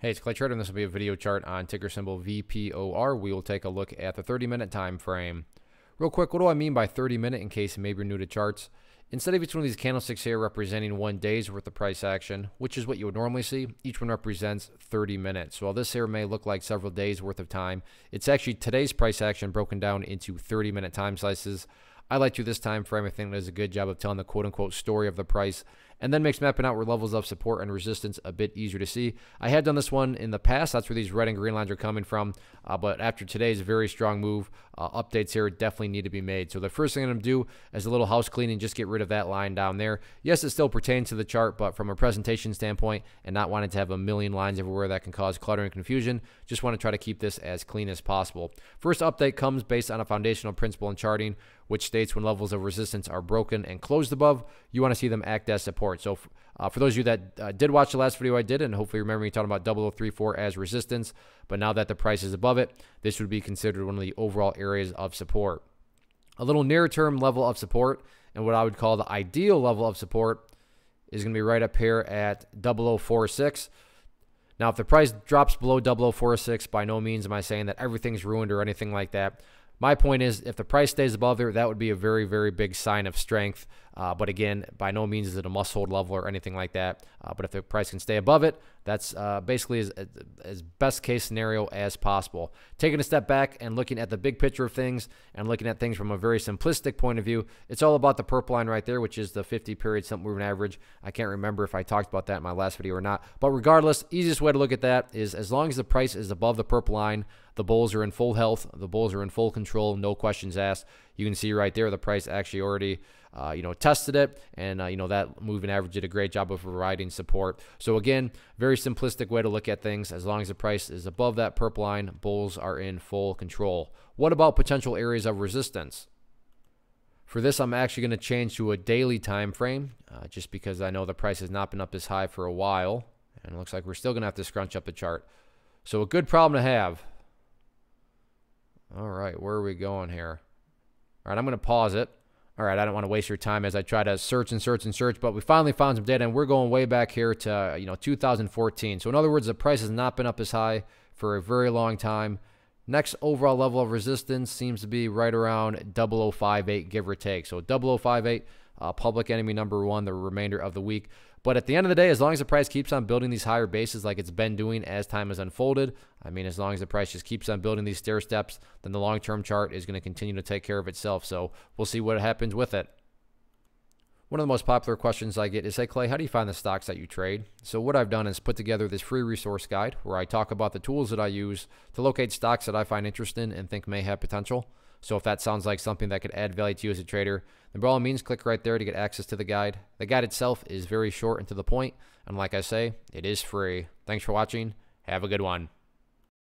Hey, it's Clay Trader, and this will be a video chart on ticker symbol VPOR. We will take a look at the 30-minute time frame. Real quick, what do I mean by 30-minute in case maybe you're new to charts? Instead of each one of these candlesticks here representing 1 day's worth of price action, which is what you would normally see, each one represents 30 minutes. So while this here may look like several days worth of time, it's actually today's price action broken down into 30-minute time slices. I like to this time frame. I think it does a good job of telling the quote-unquote story of the price, and then makes mapping out where levels of support and resistance a bit easier to see. I had done this one in the past. That's where these red and green lines are coming from. But after today's very strong move, updates here definitely need to be made. So the first thing I'm going to do is a little house cleaning, just get rid of that line down there. Yes, it still pertains to the chart, but from a presentation standpoint and not wanting to have a million lines everywhere that can cause clutter and confusion, just want to try to keep this as clean as possible. First update comes based on a foundational principle in charting, which states when levels of resistance are broken and closed above, you want to see them act as support. So for those of you that did watch the last video I did, and hopefully remember me talking about 0034 as resistance, but now that the price is above it, this would be considered one of the overall areas of support. A little near term level of support, and what I would call the ideal level of support, is going to be right up here at 0046. Now, if the price drops below 0046, by no means am I saying that everything's ruined or anything like that. My point is, if the price stays above there, that would be a very, very big sign of strength. But again, by no means is it a must-hold level or anything like that. But if the price can stay above it, that's basically as best case scenario as possible. Taking a step back and looking at the big picture of things and looking at things from a very simplistic point of view, it's all about the purple line right there, which is the 50-period simple moving average. I can't remember if I talked about that in my last video or not. But regardless, easiest way to look at that is as long as the price is above the purple line, the bulls are in full health. The bulls are in full control. No questions asked. You can see right there the price actually already tested it, and that moving average did a great job of providing support. So again, very simplistic way to look at things. As long as the price is above that purple line, bulls are in full control. What about potential areas of resistance? For this, I'm actually going to change to a daily time frame, just because I know the price has not been up this high for a while, and it looks like we're still going to have to scrunch up the chart. So a good problem to have. All right, where are we going here? All right, I'm going to pause it. All right, I don't want to waste your time as I try to search and search and search, but we finally found some data, and we're going way back here to 2014. So in other words, the price has not been up as high for a very long time. Next overall level of resistance seems to be right around 0058, give or take. So 0058, public enemy number one, the remainder of the week. But at the end of the day, as long as the price keeps on building these higher bases like it's been doing as time has unfolded, I mean, as long as the price just keeps on building these stair steps, then the long-term chart is going to continue to take care of itself. So we'll see what happens with it. One of the most popular questions I get is, hey, Clay, how do you find the stocks that you trade? So what I've done is put together this free resource guide where I talk about the tools that I use to locate stocks that I find interesting and think may have potential. So if that sounds like something that could add value to you as a trader, then by all means, click right there to get access to the guide. The guide itself is very short and to the point, and like I say, it is free. Thanks for watching. Have a good one.